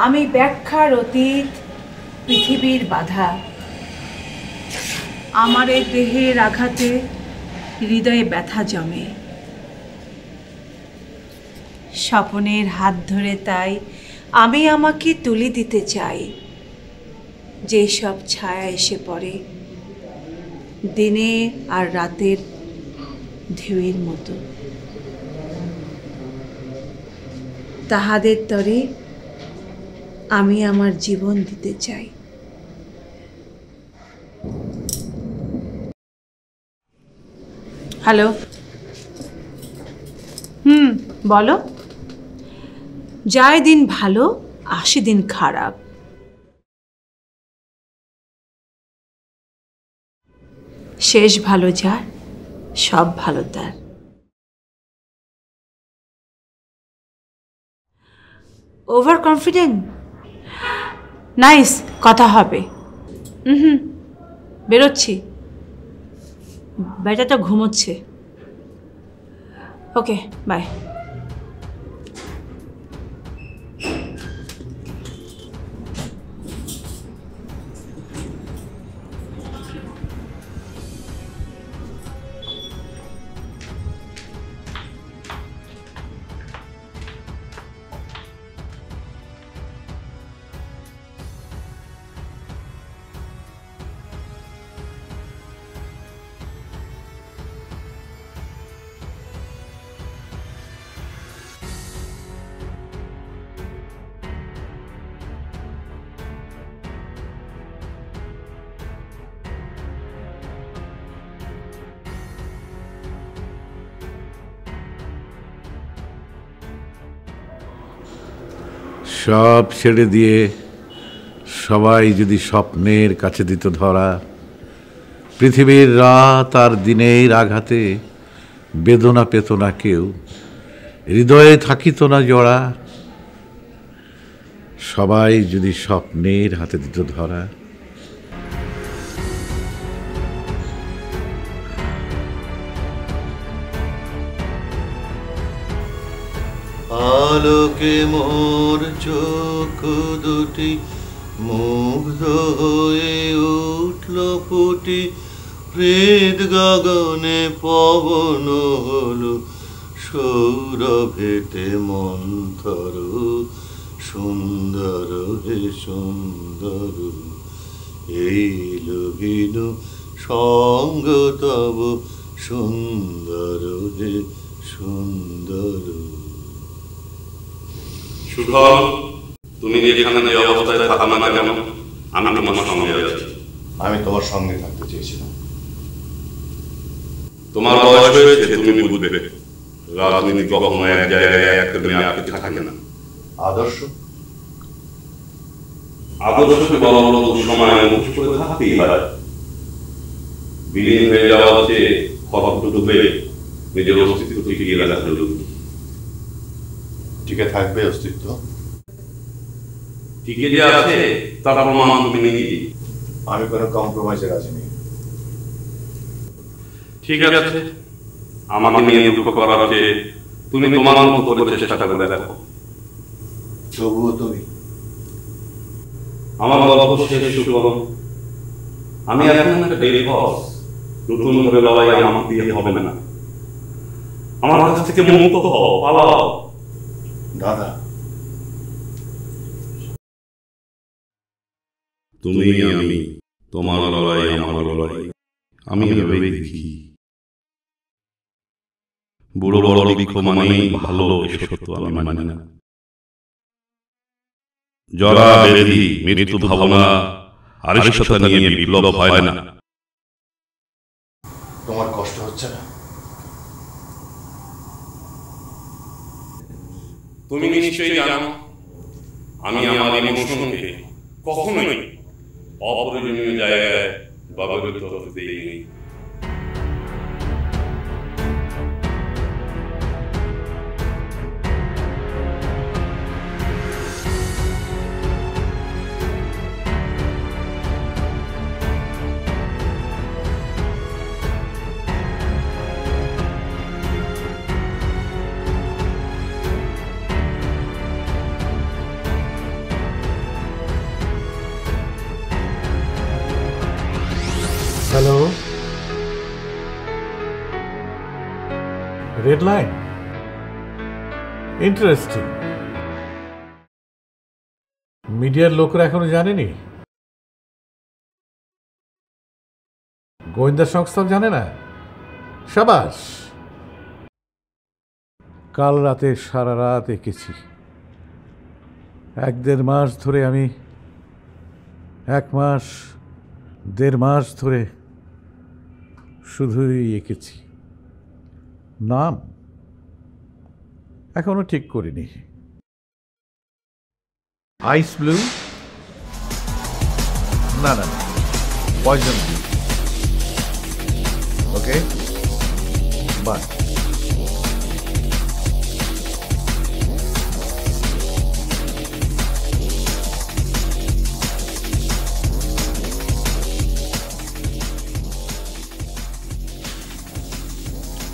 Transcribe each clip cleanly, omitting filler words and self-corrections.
আমি ব্যাখ্যার অতীত, পৃথিবীর বাধা। আমার এই দেহের আঘাতে হৃদয়ে ব্যথা জমে। স্বপনের হাত ধরে তাই আমি আমাকে তুলে দিতে চাই, যে সব ছায়া এসে পড়ে দিনে আর রাতের ঢেউয়ের মতো। তাহাদের তরে আমি আমার জীবন দিতে চাই। হ্যালো। বলো। যায় দিন ভালো, আসে দিন খারাপ। শেষ ভালো যার, সব ভালো তার। Over confident? নাইস, কথা হবে। বেরোচ্ছি, বেটাটা ঘুমোচ্ছে। ওকে, বাই। সব ছেড়ে দিয়ে সবাই যদি স্বপ্নের কাছে দিত ধরা, পৃথিবীর রাত আর দিনের আঘাতে বেদনা পেত না কেউ, হৃদয়ে থাকিত না জড়া। সবাই যদি স্বপ্নের হাতে দিত ধরা। আলোকে মোর চোখ দুটি মুগ্ধ হয়ে উঠল ফুটি, হৃদ গগনে পবন হলো সৌরভেতে মন্থর, সুন্দর হে সুন্দর এই লগিন সঙ্গ তব, সুন্দর হে সুন্দর। সুধন, তুমি এখানে যে অবস্থায় থাকো না কেন, আমি তোমার সঙ্গে আছি। আমি তোমার সঙ্গে থাকতে চেয়েছিলাম। তোমার বয়স হয়েছে, তুমি বুঝবে রাজনীতি কখনো এক জায়গায় একদমই আটকে থাকে না। আদর্শ আদর্শকে বলা বড় সময় মুখ করে থাকতেই হয়। বিলীন হয়ে যাওয়া হচ্ছে খবর ডুবে নিজের অস্তিত্ব টিকিয়ে রাখা জরুরি। টিকে থাকবে অস্তিত্ব? টিকে যে আছে তার প্রমাণ তুমি নিজেই। আমি কোনো কম্প্রোমাইজে রাজি নেই। ঠিক আছে, আমাকে নিয়ে দুঃখ করার চেয়ে তুমি তোমার মতো করে চেষ্টা করে দেখো। তবুও তুমি আমার গল্প শেষ করো। আমি এখন একটা ডেলি বস, নতুন করে লড়াই আমার দিয়ে হবে না। আমার কাছ থেকে মুক্ত হও, পালাও। দাদা, তুমি আমি, তোমার লড়াই আমার লড়াই, আমি ভেবেই দেখি। বুড়ো বড় বৃক্ষ মানেই ভালো, সত্য আমি মানি না। জরা ব্যাধি, মৃত্যু ভাবনা, আরিষ্টতা নিয়ে বিপ্লব হয় না। তোমার কষ্ট হচ্ছে না? তুমি নিশ্চয়ই জানো আমি আমার ইমোশনকে কখনোই অপ্রয়োজনীয় জায়গায় ব্যবহৃত হতে দেইনি। Hello, red line, interesting. মিডিয়ার লোকরা এখনো জানেনি, গোয়েন্দা সংস্থাও জানে না। সাবাস। কাল রাতে সারা রাত এঁকেছি। 1-1.5 মাস ধরে আমি 1 মাস 1.5 মাস ধরে শুধুই এঁকেছি। নাম এখনো ঠিক করিনি। আইস ব্লু? না না, পয়জন ব্লু। Okay, by.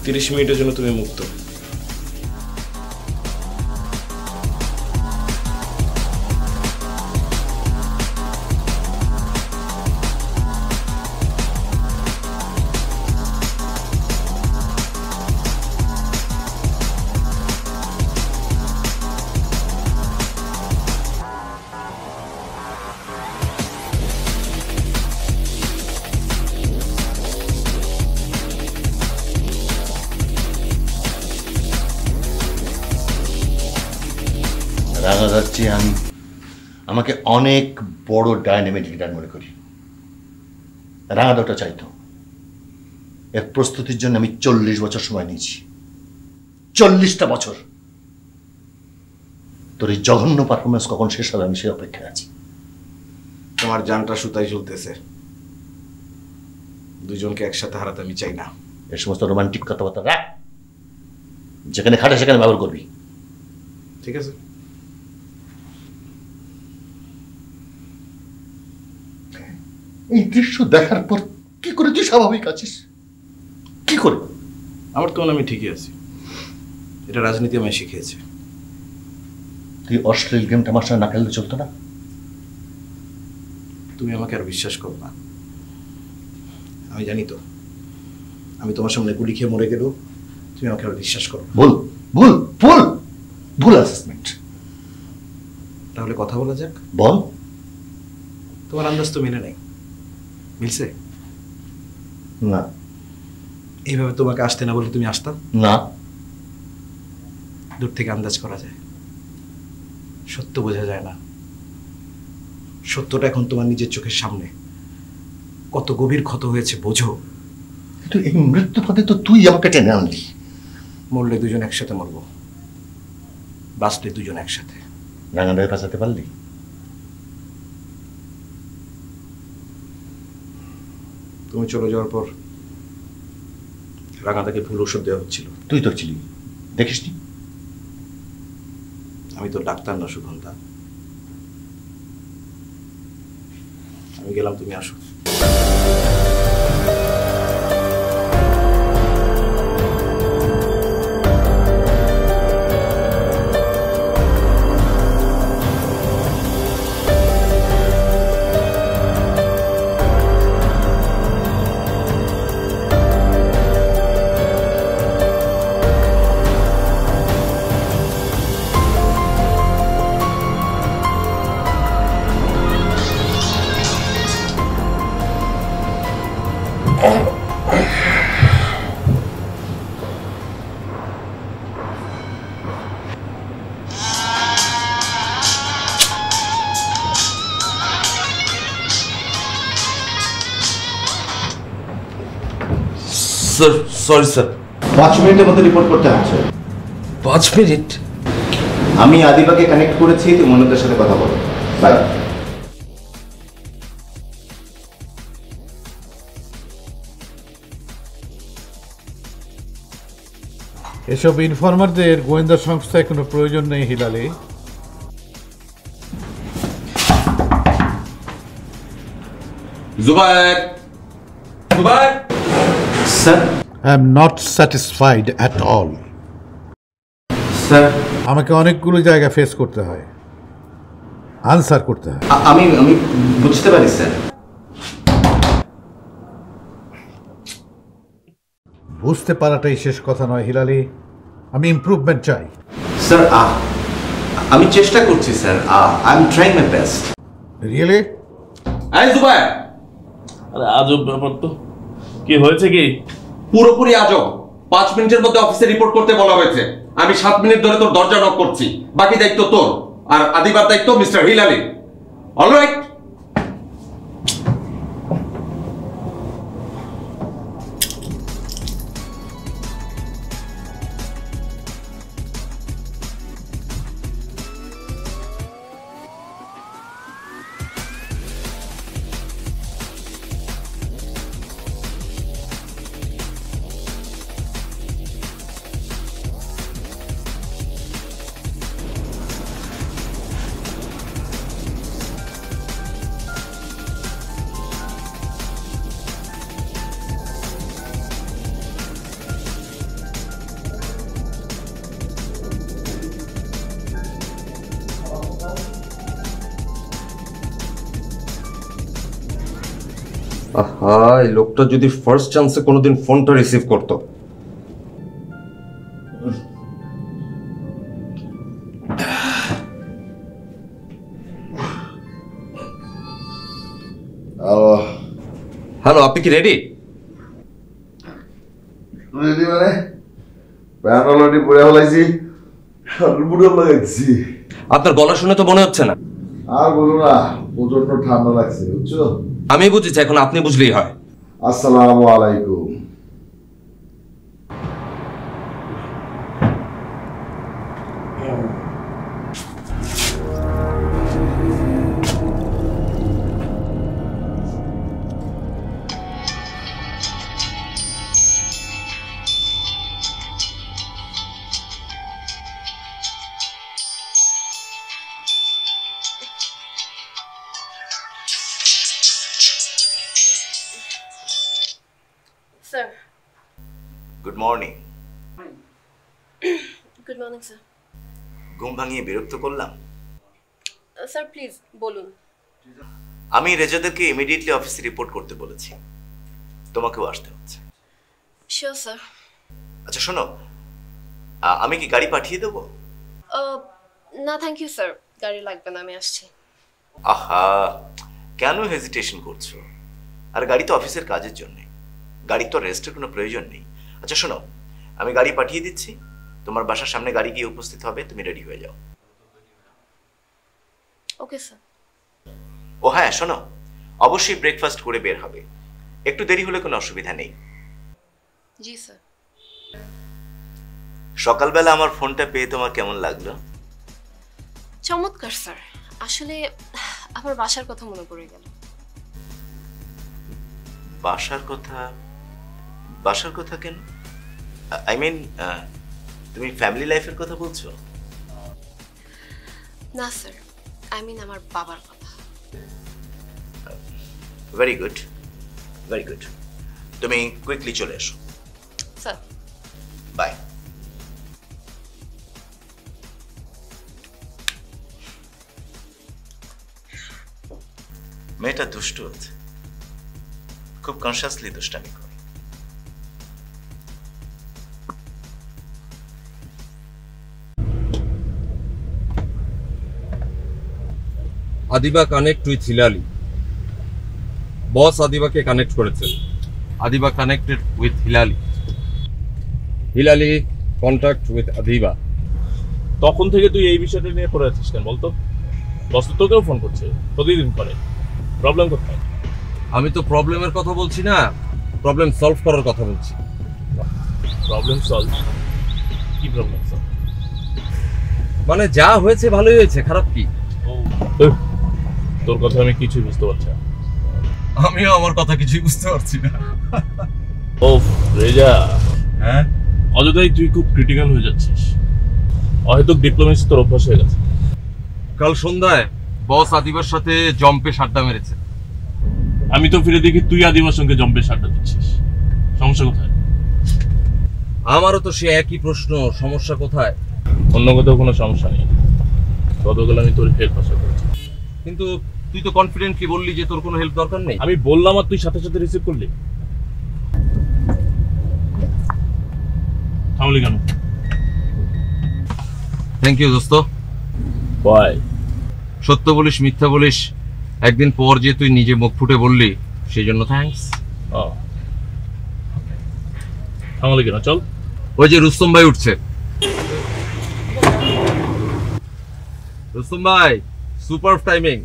30 মিনিটের জন্য তুমি মুক্ত। রাঙা যাচ্ছি আমি আমাকে অনেক বড় ডাইনামিক লিডার মনে করি। রাঙাদাটা চাইতো। এর প্রস্তুতির জন্য আমি 40 বছর সময় নিয়েছি। 40টা বছর। তোর এই জঘন্য পারফরমেন্স কখন শেষ হবে আমি সেই অপেক্ষায় আছি। তোমার জানটা সুতায় ঝুলতেছে। দুজনকে একসাথে হারাতে আমি চাই না। এ সমস্ত রোমান্টিক কথাবার্তা রাখ, যেখানে খাটে সেখানে ব্যবহার করবি। ঠিক আছে? এই দৃশ্য দেখার পর কি করে তুই স্বাভাবিক আছিস? কি করে? আমার তো আমি ঠিকই আছি। এটা রাজনীতি আমায় শিখিয়েছে। তুই অশ্লীল গেমটা আমার সঙ্গে না খেললে চলতো না? তুমি আমাকে আর বিশ্বাস করো না। আমি জানি তো, আমি তোমার সামনে গুলি খেয়ে মরে গেলেও তুমি আমাকে আর বিশ্বাস করো। ভুল ভুল ভুল ভুল অ্যাসেসমেন্ট। তাহলে কথা বলা যাক। বল। তোমার আন্দাজ তো মেলে নাই। মিলছে না। এইভাবে তোমাকে আসতে না বলে তুমি আসতা না। দূর থেকে আন্দাজ করা যায়, সত্য বোঝা যায় না। সত্যটা এখন তোমার নিজের চোখের সামনে। কত গভীর ক্ষত হয়েছে বোঝো। কিন্তু এই মৃত্যু পথে তো তুই আমাকে টেনে আনলি। মরলে দুজন একসাথে মরবো, বাঁচলে দুজন একসাথে। রাঙাদায় বাঁচাতে পারলি? তুমি চলে যাওয়ার পর রাঙাদাকে ভুল ওষুধ দেওয়া হচ্ছিল। তুই তো ছিলি, দেখিসনি? আমি তো ডাক্তার না সুগন্ধা। আমি গেলাম, তুমি আসো। Sir, sorry sir. 5 মিনিটের মধ্যে রিপোর্ট করতে হচ্ছে। 5 মিনিট? আমি আদিবাকে কানেক্ট করেছি, তুই মনোদের সাথে কথা বল। বাই। এসব ইনফরমারদের গোয়েন্দা সংস্থায় কোনো প্রয়োজন নেই হিলালে। Zubair, Zubair sir. I am not satisfied at all. Sir, আমাকে অনেকগুলো জায়গা ফেস করতে হয়, আনসার করতে হয়। আমি বুঝতে পারি স্যার। বুঝতে পারাটাই শেষ কথা নয় হিলালি, আমি ইমপ্রুভমেন্ট চাই। স্যার আমি চেষ্টা করছি sir, I am trying my best. Really? এই জুবায়ের, আরে আজব ব্যাপার তো। কি হয়েছে কি? পুরোপুরি আজব। 5 মিনিটের মধ্যে অফিসে রিপোর্ট করতে বলা হয়েছে। আমি 7 মিনিট ধরে তোর দরজা নক করছি। বাকি দায়িত্ব তোর, আর আদিবার দায়িত্ব মিস্টার হিলালি। অলরাইট? আহা, এই লোকটা যদি ফার্স্ট চান্সে কোনোদিন ফোনটা রিসিভ করতো। হ্যালো, আপনি কি রেডি? রেডি মানে প্যান অলরেডি পরে ফেলাইছি, বুড়ো লাগাইছি। আপনার গলা শুনে তো মনে হচ্ছে না। আর বলো না, প্রচন্ড ঠান্ডা লাগছে, বুঝছো? আমি বুঝেছি, এখন আপনি বুঝলেই হয়। আসসালামু আলাইকুম। Sir. Good morning. Good morning, sir. ঘুম ভাঙিয়ে বিরক্ত করলাম? Sir, please, বলুন। আমি রেজাদেরকে ইমিডিয়েটলি অফিসে রিপোর্ট করতে বলেছি, তোমাকেও আসতে হচ্ছে। Sure, sir. আচ্ছা শোনো, আমি কি গাড়ি পাঠিয়ে দেবো? না থ্যাংক ইউ স্যার, গাড়ি লাগবে না, আমি আসছি। আহা, কেন হেজিটেশন করছো? আর গাড়ি তো অফিসের কাজের জন্য, গাড়ি তো রেস্টের কোনো প্রয়োজন নেই। আচ্ছা শোনো, আমি গাড়ি পাঠিয়ে দিচ্ছি, তোমার বাসার সামনে গাড়ি গিয়ে উপস্থিত হবে, তুমি রেডি হয়ে যাও। Okay sir. ও হ্যাঁ শোনো, অবশ্যই ব্রেকফাস্ট করে বের হবে, একটু দেরি হলে কোনো অসুবিধা নেই। জি স্যার। সকালবেলা আমার ফোনটা পেয়ে তোমার কেমন লাগলো? চমৎকার স্যার, আসলে আমার বাসার কথা মনে পড়ে গেল। বাসার কথা? বাসার কথা কেন? আই মিন তুমি ফ্যামিলি লাইফের কথা বলছো? না স্যার, আই মিন আমার বাবার কথা। Very good, very good. তুমি কুইকলি চলে এসো। স্যার। বাই। মেয়েটা দুষ্ট আছে, খুব কনসিয়াসলি দুষ্টামি করে। Adiba connect with Hilali. Boss আদিবাকে কানেক্ট করেছে। Adiba connected with Hilali. Hilali contact with Adiba. তখন থেকে তুই এই বিষয়টা নিয়ে পড়ে আছিস কেন বলতো? বস তো তোকেও ফোন করছে, প্রতিদিন করে। প্রবলেম কোথায়? আমি তো প্রবলেমের কথা বলছি না, প্রবলেম সলভ করার কথা বলছি। Problem solve? কি প্রবলেম সলভ? মানে যা হয়েছে ভালোই হয়েছে, খারাপ কি? তোর কথা আমি কিছুই বুঝতে পারছি না। আমিও আমার কথা কিছুই বুঝতে পারছি না। ও রেজা, হ্যাঁ অযথাই তুই খুব ক্রিটিক্যাল হয়ে যাচ্ছিস। হয়তো ডিপ্লোমেসি তোর অভ্যাস হয়ে গেছে। কাল সন্ধ্যায় বস আদিবার সাথে জম্পে সাড্ডা মেরেছে। আমি তো ফিরে দেখি তুই আদিবার সঙ্গে জম্পে সাড্ডা দিচ্ছিস। সমস্যা কোথায়? আমারও তো সে একই প্রশ্ন, সমস্যা কোথায়? অন্য কোথাও কোনো সমস্যা নেই, গতকাল আমি তোর হেল্প আশা করেছি। কিন্তু তুই তো কনফিডেন্টলি বললি যে তোর কোনো হেল্প দরকার নেই। আমি বললাম আর তুই সাথে সাথে রিসিভ করলি। থামলি কেন? থ্যাংক ইউ দোস্ত। বাই। সত্য বলিস মিথ্যা বলিস, একদিন পর যে তুই নিজে মুখ ফুটে বললি, সেই জন্য থ্যাঙ্কস। থামলি কেন? চল। ওই যে রুস্তম ভাই উঠছে। রুস্তম ভাই, super timing.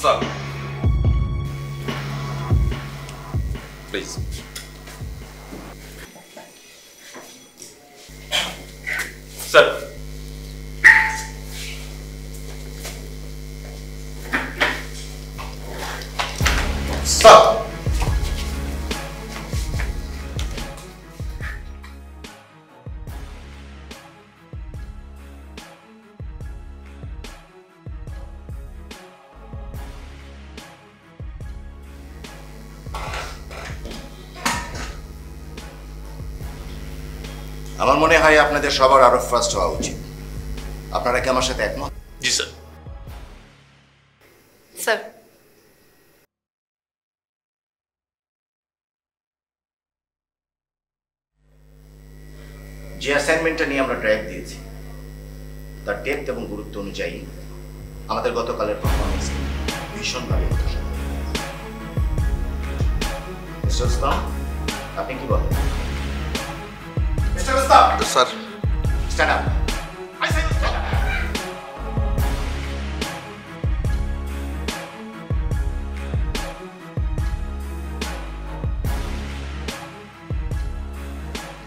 Sir. Please. Sir. Sir. আমার মনে হয় আপনাদের সবার আরো ফার্স্ট হওয়া উচিত। আপনারা কি আমার সাথে একমত? জি স্যার। স্যার, যে অ্যাসাইনমেন্টটা নিয়ে আমরা ড্রাইভ দিয়েছি তার ডেপথ এবং গুরুত্ব অনুযায়ী আমাদের গতকালের পারফরমেন্স ভীষণভাবে হতাশা। মিস্টার ইসলাম, আপনি কি বলেন? Mister Islam. Sir. Stand up. I say stand up.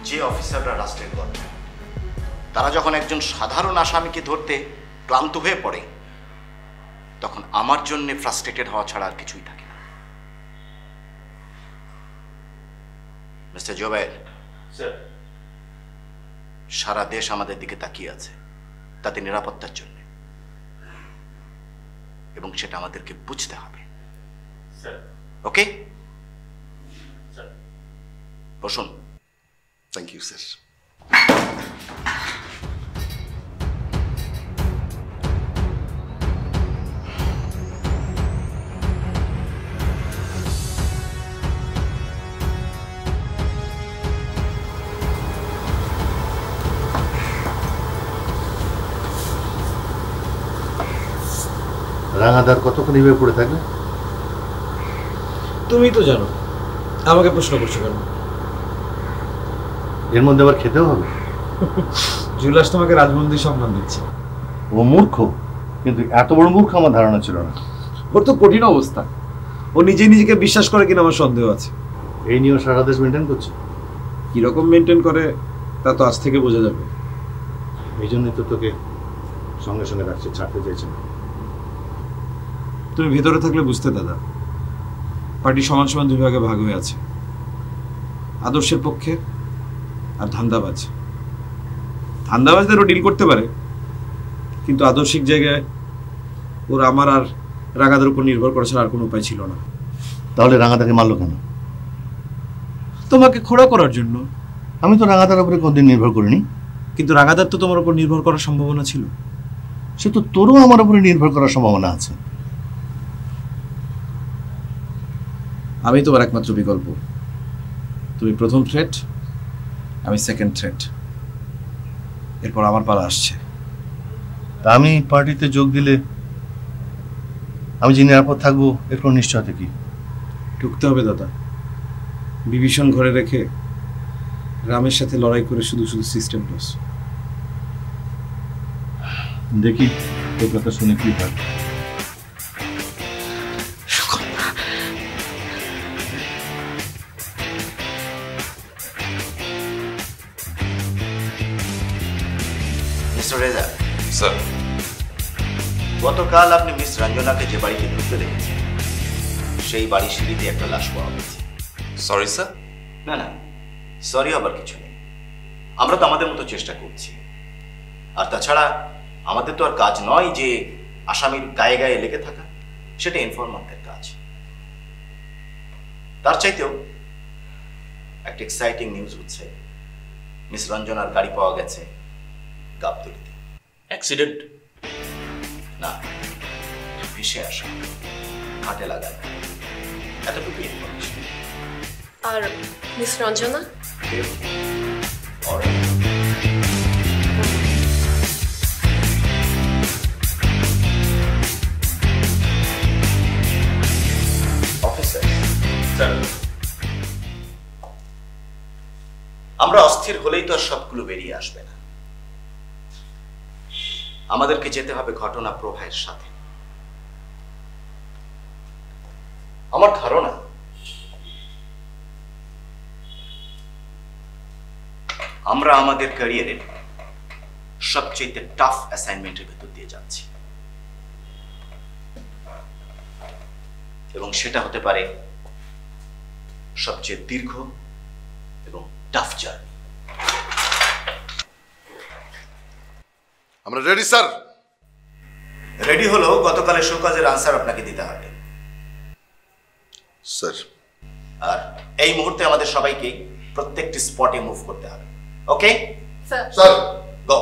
যে অফিসাররা রাষ্ট্রের গর্ব, তারা যখন একজন সাধারণ আসামিকে ধরতে ক্লান্ত হয়ে পড়ে, তখন আমার জন্য ফ্রাস্ট্রেটেড হওয়া ছাড়া আর কিছুই থাকে না। Mister Zobayer, sir. সারা দেশ আমাদের দিকে তাকিয়ে আছে তাদের নিরাপত্তার জন্য, এবং সেটা আমাদেরকে বুঝতে হবে। স্যার। Okay, sir. বসুন। Thank you sir. রাঙাদার কতক্ষণ এভাবে পড়ে থাকবে? তুমি তো জানো, আমাকে প্রশ্ন করছো কেন? এর মধ্যে আবার খেতেও হবে। জুলাস তোমাকে রাজমন্দির সম্মান দিচ্ছে। ও মূর্খ, কিন্তু এত বড় মূর্খ আমার ধারণা ছিল না। ওর তো কঠিন অবস্থা, ও নিজে নিজেকে বিশ্বাস করে কিনা আমার সন্দেহ আছে। এই নিয়েও সারা দেশ মেনটেন করছে। কিরকম মেনটেন করে তা তো আজ থেকে বোঝা যাবে। এই জন্যই তো তোকে সঙ্গে সঙ্গে রাখছে, ছাড়তে চাইছে না। তুমি ভেতরে থাকলে বুঝতে দাদা, পার্টি সমান সমান দুই ভাগে ভাগ হয়ে আছে, আদর্শের পক্ষে আর ধান্দাবাজ। ধান্দাবাজদেরও ডিল করতে পারে, কিন্তু আদর্শিক জায়গায় ওর আমার আর রাঙাদের উপর নির্ভর করা ছাড়া আর কোনো উপায় ছিল না। তাহলে রাঙাদাকে মারলো কেন? তোমাকে খোড়া করার জন্য। আমি তো রাঙাদার উপরে কোনদিন নির্ভর করিনি। কিন্তু রাঙাদার তো তোমার উপর নির্ভর করার সম্ভাবনা ছিল। সে তো তোরও আমার উপরে নির্ভর করার সম্ভাবনা আছে। আমি তোমার একমাত্র বিকল্প। তুমি প্রথম থ্রেট, আমি সেকেন্ড থ্রেট। এরপর আমার পালা আসছে। তা আমি পার্টিতে যোগ দিলে আমি যে নিরাপদ থাকবো এর কোনো নিশ্চয়তা কি? ঢুকতে হবে দাদা। বিভীষণ ঘরে রেখে রামের সাথে লড়াই করে শুধু শুধু সিস্টেম লস। দেখি তোর কথা শুনে কি হয়। মিস্টার রেজা। স্যার। গতকাল আপনি মিস রঞ্জনাকে যে বাড়িতে ঢুকতে দেখেছেন, সেই বাড়ির সিঁড়িতে একটা লাশ পাওয়া গেছে। Sorry sir. না না, সরি আবার কিছু নেই, আমরা তো আমাদের মতো চেষ্টা করছি। আর তাছাড়া আমাদের তো আর কাজ নয় যে আসামির গায়ে গায়ে লেগে থাকা, সেটা ইনফরমারদের কাজ। তার চাইতেও একটা এক্সাইটিং নিউজ হচ্ছে, মিস রঞ্জনার গাড়ি পাওয়া গেছে গাবতলীতে। অ্যাক্সিডেন্ট না, ভেসে আসা, হাটে লাগানো, এতটুকু ইনফরমেশন। আর মিস রঞ্জনা? আমরা অস্থির হলেই তো আর সবগুলো বেরিয়ে আসবে না, আমাদেরকে যেতে হবে ঘটনা প্রবাহের সাথে। আমার ধারণা আমরা আমাদের ক্যারিয়ারের সবচেয়ে টাফ অ্যাসাইনমেন্টের ভেতর দিয়ে যাচ্ছি, এবং সেটা হতে পারে সবচেয়ে দীর্ঘ এবং টাফ জার্নি। আমরা রেডি স্যার। রেডি হলো গতকালের শোকাজের আনসার আপনাকে দিতে হবে স্যার। আর এই মুহূর্তে আমাদের সবাইকে প্রত্যেকটি স্পটে মুভ করতে হবে। Okay sir. স্যার গো।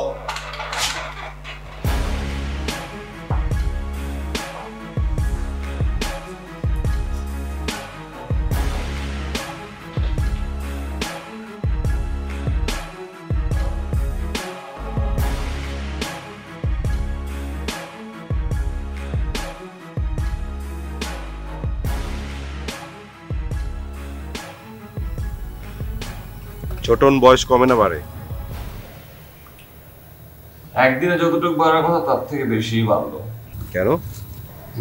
ছোটন বয়স কমে না বাড়ে? একদিনে যতটুকু বাড়ার কথা তার থেকে বেশি বাড়লো। কেন?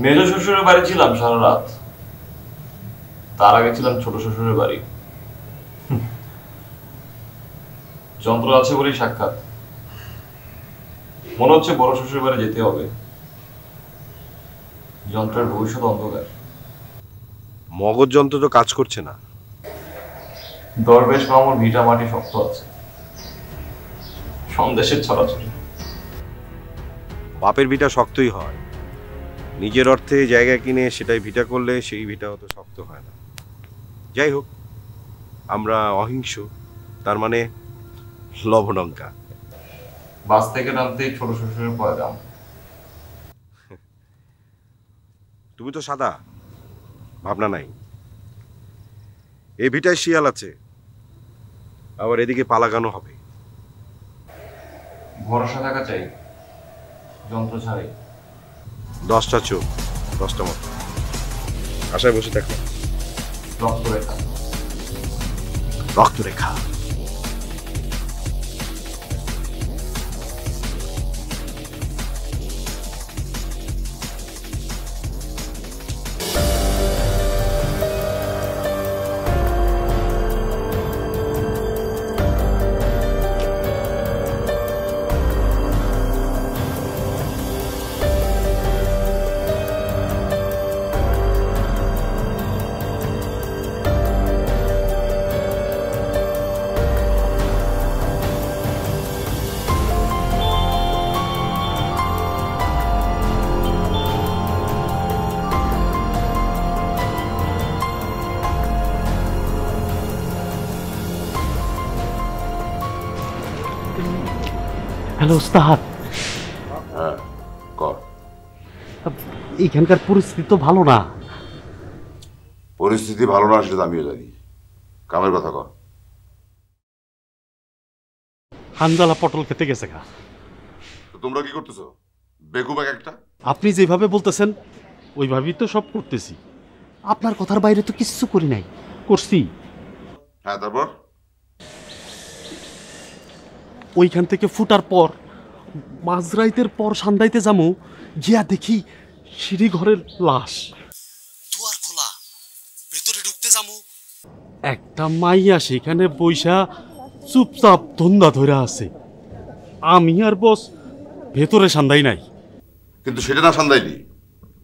মেজ শ্বশুরের বাড়ি ছিলাম সারা রাত, তার আগে ছিলাম ছোট শ্বশুরের বাড়ি। যন্ত্র আছে বলেই সাক্ষাৎ, মনে হচ্ছে বড় শ্বশুরের বাড়ি যেতে হবে। যন্ত্রের ভবিষ্যৎ অন্ধকার। মগজ যন্ত্র তো কাজ করছে না। দরবেশ মামুর ভিটা মাটি শক্ত আছে, সন্দেশের ছড়াছড়ি। বাপের ভিটা শক্তই হয়, নিজের অর্থে জায়গা কিনে সেটাই ভিটা করলে সেই ভিটা অত শক্ত হয় না। যাই হোক, আমরা অহিংস, তার মানে লবণঙ্কা। বাস থেকে নামতেই ছোট শ্বশুরের পয়গাম। তুমি তো সাদা, ভাবনা নাই। এই ভিটায় শিয়াল আছে, আবার এদিকে পালাগানো হবে। ভরসা থাকা চাই, যন্ত্র ছাড়াই। 10টা চোখ, 10টা মতো, আশায় বসে থাকো। রক্তরেখা। রক্তরেখা। হ্যালো ওস্তাদ। হ্যাঁ কর। এইখানকার পরিস্থিতি তো ভালো না। পরিস্থিতি ভালো না সেটা আমিও জানি, কামের কথা কর। হানজালা পটল খেতে গেছে গা। তো তোমরা কি করতেছো? বেকুব একটা। আপনি যেভাবে বলতেছেন ওইভাবেই তো সব করতেছি। আপনার কথার বাইরে তো কিছু করি নাই, করছি। হ্যাঁ তারপর? ওইখান থেকে ফুটার পর মাঝরাইতের পর সান্দাইতে যামু, গিয়া দেখি সিঁড়ি ঘরের লাশ, দুয়ার খোলা, ভেতরে ঢুকতে যামু, একটা মাইয়া সেখানে বইসা চুপচাপ ধন্দা ধরে আছে। আমি আর বস ভেতরে সান্দাই নাই। কিন্তু সেটা না সান্দাইলি,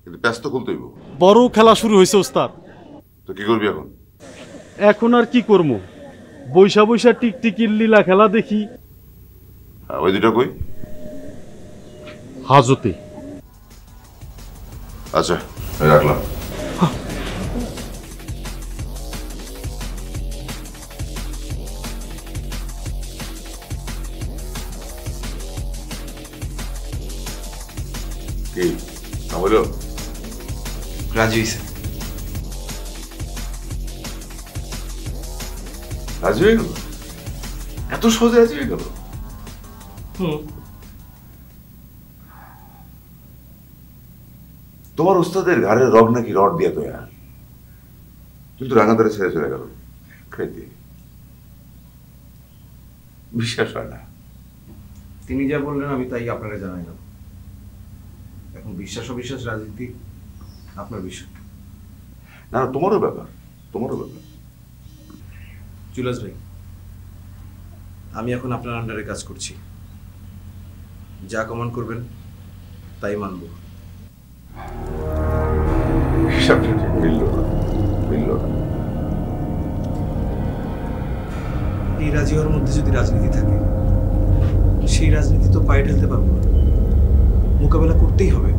কিন্তু ব্যস্ত খুলতে হইব। বড় খেলা শুরু হয়েছে ওস্তাদ। তো কি করবি এখন? এখন আর কি করবো, বৈশা বৈশা টিকটিকির লীলা খেলা দেখি। ওই দুটো কই? হাজতে। আচ্ছা রাখলাম। কি বলো? রাজি হয়েছে। রাজি হয়ে গেল? এত সহজে রাজি হয়ে গেল? তোমার উস্তাদের ঘাড়ের রগ নাকি রড দিয়ে তৈরি, কিন্তু রাঙাদারে ছেড়ে চলে গেল খেতে। বিশ্বাস হয় না। তিনি যা বললেন আমি তাই আপনাকে জানাইলাম। এখন বিশ্বাস অবিশ্বাস রাজনীতি আপনার বিষয়। না না, তোমারও ব্যাপার, তোমারও ব্যাপার। জুলাস ভাই, আমি এখন আপনার আন্ডারে কাজ করছি, যা কমান্ড করবেন তাই মানব। হিসাবটা ঠিক মিলল না, মিলল না। এই রাজি হওয়ার মধ্যে যদি রাজনীতি থাকে, সেই রাজনীতি তো পায়ে ঢেলতে পারবো না, মোকাবেলা করতেই হবে।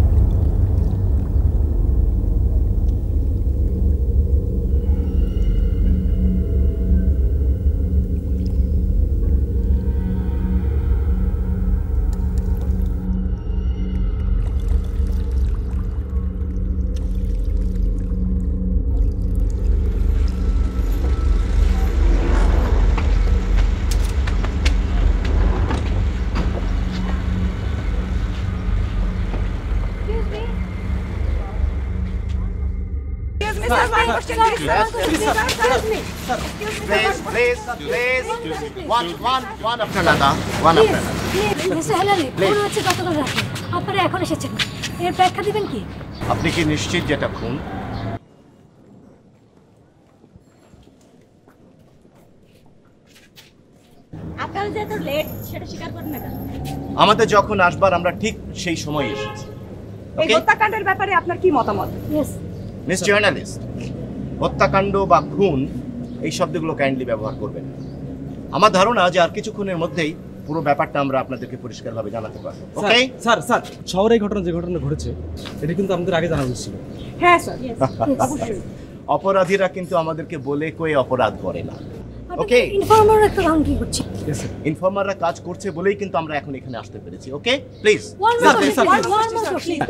আপনারা এখন এসেছেন, এর ব্যাখ্যা দিবেন কি? আপনি কি নিশ্চিত যেটা খুন? আপনারা যে এত লেট সেটা স্বীকার করেন না কেন? আমাদের যখন আসবার আমরা ঠিক সেই সময় এসেছি। এই হত্যাকাণ্ডের ব্যাপারে আপনার কি মতামত? মিস জার্নালিস্ট, হত্যাকাণ্ড বা খুন এই শব্দগুলো কাইন্ডলি ব্যবহার করবেন না। আমার ধারণা যে আর কিছুক্ষণের মধ্যেই পুরো ব্যাপারটা আমরা আপনাদেরকে পরিষ্কারভাবে জানাতে পারবো। ওকে স্যার, স্যার শহরে এই ঘটনা যে ঘটনা ঘটেছে এটা কিন্তু আমাদের আগে জানা উচিত ছিল। হ্যাঁ স্যার, অবশ্যই। অপরাধীরা কিন্তু আমাদেরকে বলে কয়ে অপরাধ করে না। ওকে, ইনফর্মাররা তো রাউন্ড কি করছে? ইনফর্মাররা কাজ করছে বলেই কিন্তু আমরা এখন এখানে আসতে পেরেছি। Okay please,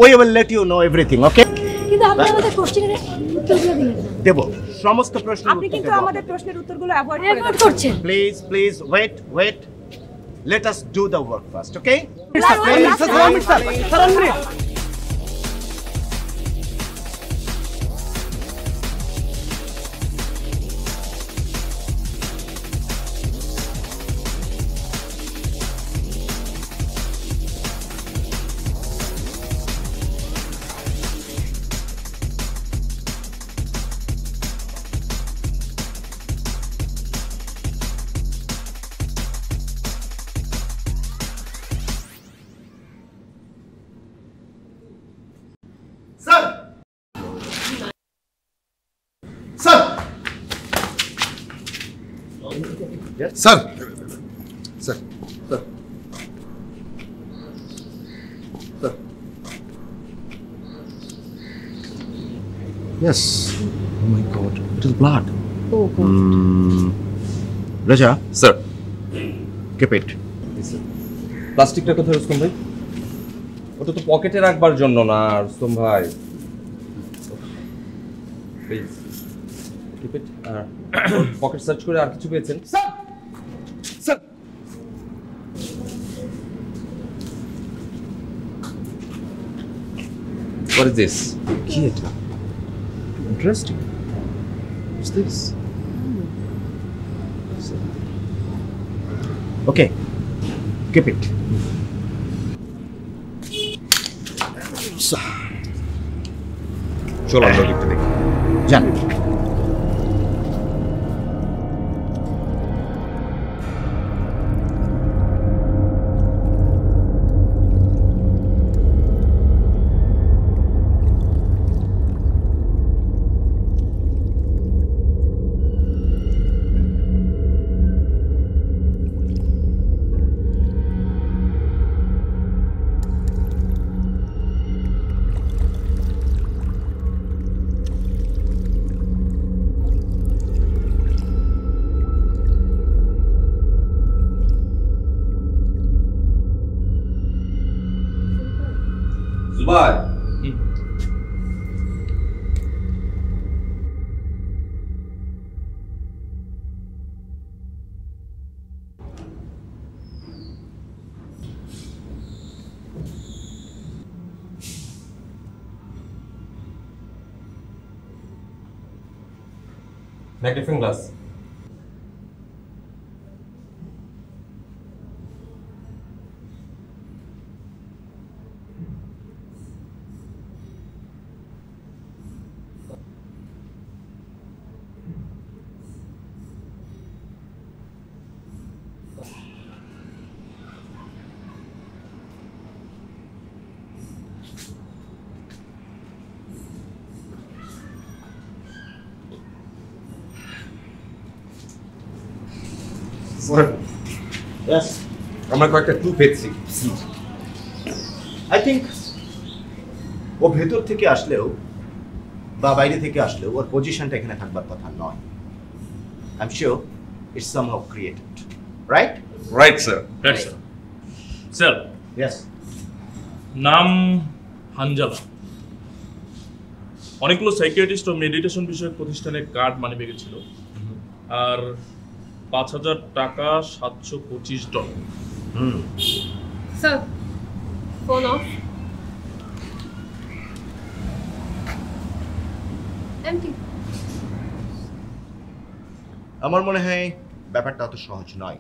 we will let you know everything. Okay, কিন্তু আপনি আমাদের কোশ্চেনের উত্তর দিয়ে দিলেন না। দেব সমস্ত প্রশ্ন। আপনি কিন্তু আমাদের প্রশ্নের উত্তরগুলো অ্যাভয়েড করছেন। Please please wait, let us do the work first. Okay? Sir, sir, sir, sir. Yes. Oh my God, it is blood. Oh God. Raja, sir. keep it. প্লাস্টিকটা কোথায় রুস্তম ভাই? ওটা তো পকেটে রাখবার জন্য না রুস্তম ভাই। Please keep it. আর পকেট সার্চ করে আর কিছু পেয়েছেন? Sir, sir. What is this? কি এটা? Interesting. What's this? Okay, keep it. চলো আমরা লিখতে দেখি। যান। Magnifying glass. Yes. আমরা কয়েকটা ক্লু পেয়েছি। আই থিঙ্ক ও ভেতর থেকে আসলেও বা বাইরে থেকে আসলেও ওর পজিশনটা এখানে থাকবার কথা নয়। I am sure it's somehow created, right? Right sir. Right sir. Sir, yes. নাম হানজালা। অনেকগুলো সাইকিয়াট্রিস্ট ও মেডিটেশন বিষয়ক প্রতিষ্ঠানের কার্ড মানিব্যাগে ছিল, আর ৫,০০০ টাকা, $725। Sir, phone off. আমার মনে হয় ব্যাপারটা অত সহজ নয়।